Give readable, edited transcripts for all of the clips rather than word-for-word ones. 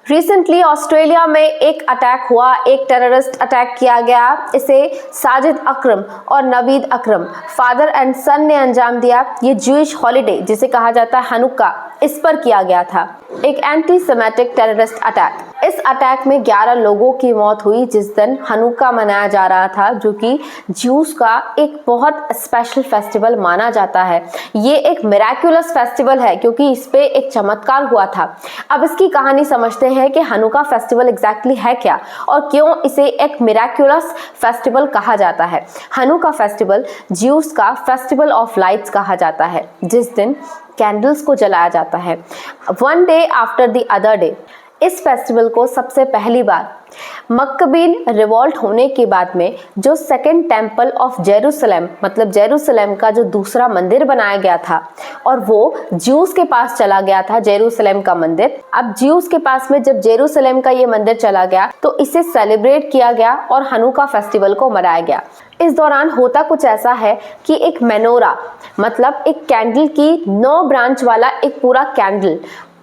Recently Australia में एक attack हुआ, एक टेररिस्ट अटैक किया गया। इसे साजिद अकरम और नवीद अकरम फादर एंड सन ने अंजाम दिया। ये ज्यूइश हॉलिडे जिसे कहा जाता है हनुक्का, इस पर किया गया था एक एंटी सेमेटिक टेररिस्ट अटैक। इस अटैक में 11 लोगों की मौत हुई जिस दिन हनुक्का मनाया जा रहा था, जो कि ज्यूस का एक बहुत स्पेशल फेस्टिवल माना जाता है। ये एक मिराक्युलस फेस्टिवल है क्योंकि इस पे एक चमत्कार हुआ था। अब इसकी कहानी समझते हैं कि हनुक्का फेस्टिवल एग्जैक्टली है क्या और क्यों इसे एक मिराक्युलस फेस्टिवल कहा जाता है। हनुक्का फेस्टिवल ज्यूस का फेस्टिवल ऑफ लाइट्स कहा जाता है, जिस दिन कैंडल्स को जलाया जाता है one day after the other day. इस फेस्टिवल को सबसे पहली बार मक्कबीन रिवॉल्ट होने के बाद में जो सेकंड टेम्पल ऑफ जेरूसलम, मतलब जेरूसलम का जो दूसरा मंदिर बनाया गया था और वो ज्यूस के पास चला गया था, जेरूसलम का मंदिर। अब ज्यूस के पास में जब जेरूसलम का ये मंदिर चला गया तो इसे सेलिब्रेट किया गया और हनुक्का फेस्टिवल को मनाया गया। इस दौरान होता कुछ ऐसा है कि एक मेनोरा, मतलब एक कैंडल की 9 ब्रांच वाला एक पूरा कैंडल,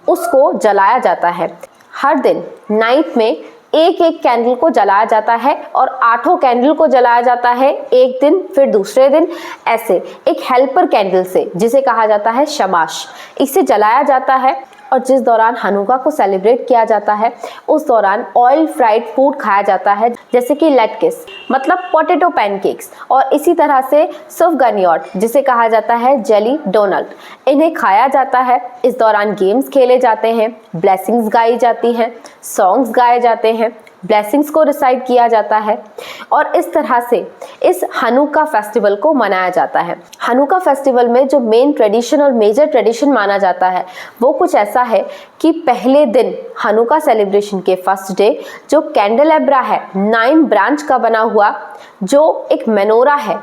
उसको जलाया जाता है। हर दिन नाइट में एक एक कैंडल को जलाया जाता है और 8 कैंडल को जलाया जाता है एक दिन, फिर दूसरे दिन, ऐसे एक हेल्पर कैंडल से जिसे कहा जाता है शमाश, इसे जलाया जाता है। और जिस दौरान हनुक्का को सेलिब्रेट किया जाता है उस दौरान ऑयल फ्राइड फूड खाया जाता है, जैसे कि लेटकिस मतलब पोटैटो पैनकेक्स, और इसी तरह से सुफगानियोट जिसे कहा जाता है जेली डोनल्ड, इन्हें खाया जाता है। इस दौरान गेम्स खेले जाते हैं, ब्लेसिंग्स गाई जाती हैं, सॉन्ग्स गाए जाते हैं, ब्लेसिंग्स को रिसाइट किया जाता है और इस तरह से इस हनुक्का फेस्टिवल को मनाया जाता है। हनुक्का फेस्टिवल में जो मेन ट्रेडिशन और मेजर ट्रेडिशन माना जाता है वो कुछ ऐसा है कि पहले दिन हनुक्का सेलिब्रेशन के फर्स्ट डे जो कैंडलेब्रा है 9 ब्रांच का बना हुआ, जो एक मेनोरा है,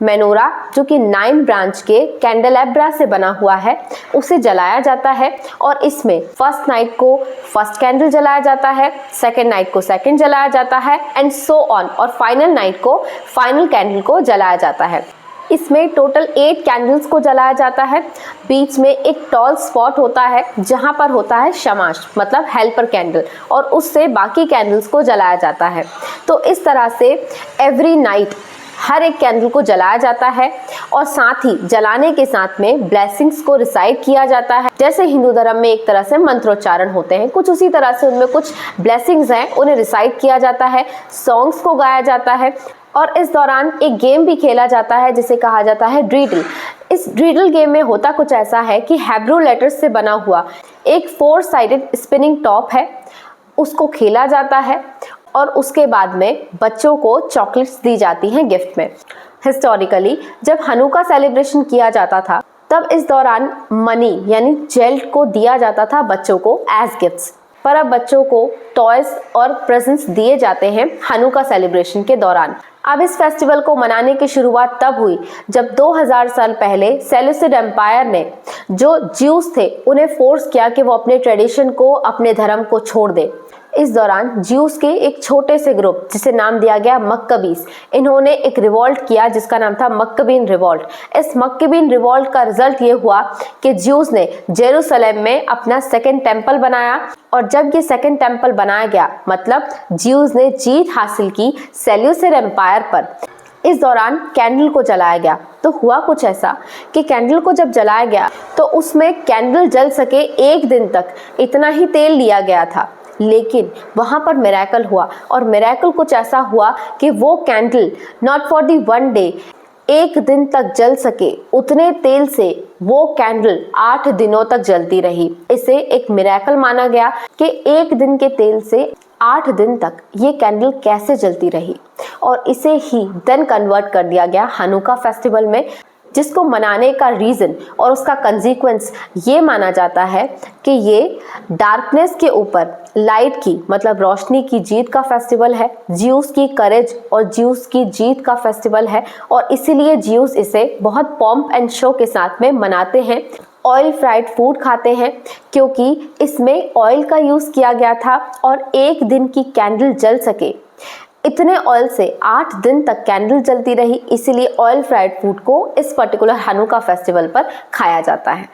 मेनोरा जो कि 9 ब्रांच के कैंडलेब्रा से बना हुआ है, उसे जलाया जाता है और इसमें फर्स्ट नाइट को फर्स्ट कैंडल जलाया जाता है, सेकेंड नाइट को सेकेंड जलाया जाता है एंड सो ऑन, और फाइनल नाइट को फाइनल कैंडल को जलाया जाता है। इसमें टोटल 8 कैंडल्स को जलाया जाता है। बीच में एक टॉल स्पॉट होता है जहां पर होता है शमाश, मतलब हेल्पर कैंडल, और उससे बाकी कैंडल्स को जलाया जाता है। तो इस तरह से एवरी नाइट हर एक कैंडल को जलाया जाता है और साथ ही जलाने के साथ में ब्लेसिंग्स को रिसाइट किया जाता है। जैसे हिंदू धर्म में एक तरह से मंत्रोच्चारण होते हैं, कुछ उसी तरह से उनमें कुछ ब्लेसिंग्स हैं, उन्हें रिसाइट किया जाता है, सॉन्ग्स को गाया जाता है और इस दौरान एक गेम भी खेला जाता है जिसे कहा जाता है ड्रीडल। इस ड्रीडल गेम में होता कुछ ऐसा है कि हैब्रू लेटर्स से बना हुआ एक 4 साइडेड स्पिनिंग टॉप है, उसको खेला जाता है और उसके बाद में बच्चों को चॉकलेट्स दी जाती हैं गिफ्ट में। हिस्टोरिकली जब हनुक्का सेलिब्रेशन किया जाता था तब इस दौरान मनी यानी जेल्ट को दिया जाता था बच्चों को एज गिफ्ट्स, पर अब बच्चों को टॉयज और प्रेजेंट्स दिए जाते हैं हनुक्का सेलिब्रेशन के दौरान। अब इस फेस्टिवल को मनाने की शुरुआत तब हुई जब 2000 साल पहले सेल्यूसिड एम्पायर ने जो ज्यूस थे उन्हें फोर्स किया कि वो अपने ट्रेडिशन को, अपने धर्म को छोड़ दे। इस दौरान ज्यूस के एक छोटे से ग्रुप जिसे नाम दिया गया मक्कबीस, इन्होंने एक रिवॉल्ट किया जिसका नाम था मक्कबीन रिवॉल्ट। इस मक्कबीन रिवॉल्ट का रिजल्ट ये हुआ कि ज्यूस ने जेरूसलम में अपना सेकंड टेम्पल बनाया और जब ये सेकंड टेम्पल बनाया गया मतलब ज्यूस ने जीत हासिल की सेल्यूसिड एम्पायर पर। इस दौरान कैंडल को जलाया गया तो हुआ कुछ ऐसा कि कैंडल को जब जलाया गया तो उसमें कैंडल जल सके 1 दिन तक इतना ही तेल लिया गया था, लेकिन वहां पर मिरेकल हुआ और मिरेकल कुछ ऐसा हुआ कि वो candle not for the 1 day 1 दिन तक जल सके, उतने तेल से वो कैंडल 8 दिनों तक जलती रही। इसे एक मिरेकल माना गया कि 1 दिन के तेल से 8 दिन तक ये कैंडल कैसे जलती रही और इसे ही देन कन्वर्ट कर दिया गया हनुक्का फेस्टिवल में, जिसको मनाने का रीज़न और उसका कंसीक्वेंस ये माना जाता है कि ये डार्कनेस के ऊपर लाइट की, मतलब रोशनी की जीत का फेस्टिवल है, ज्यूस की करेज और ज्यूस की जीत का फेस्टिवल है और इसीलिए ज्यूस इसे बहुत पॉम्प एंड शो के साथ में मनाते हैं। ऑयल फ्राइड फूड खाते हैं क्योंकि इसमें ऑयल का यूज़ किया गया था और 1 दिन की कैंडल जल सके, इतने ऑयल से 8 दिन तक कैंडल जलती रही, इसीलिए ऑयल फ्राइड फूड को इस पर्टिकुलर हनुक्का फेस्टिवल पर खाया जाता है।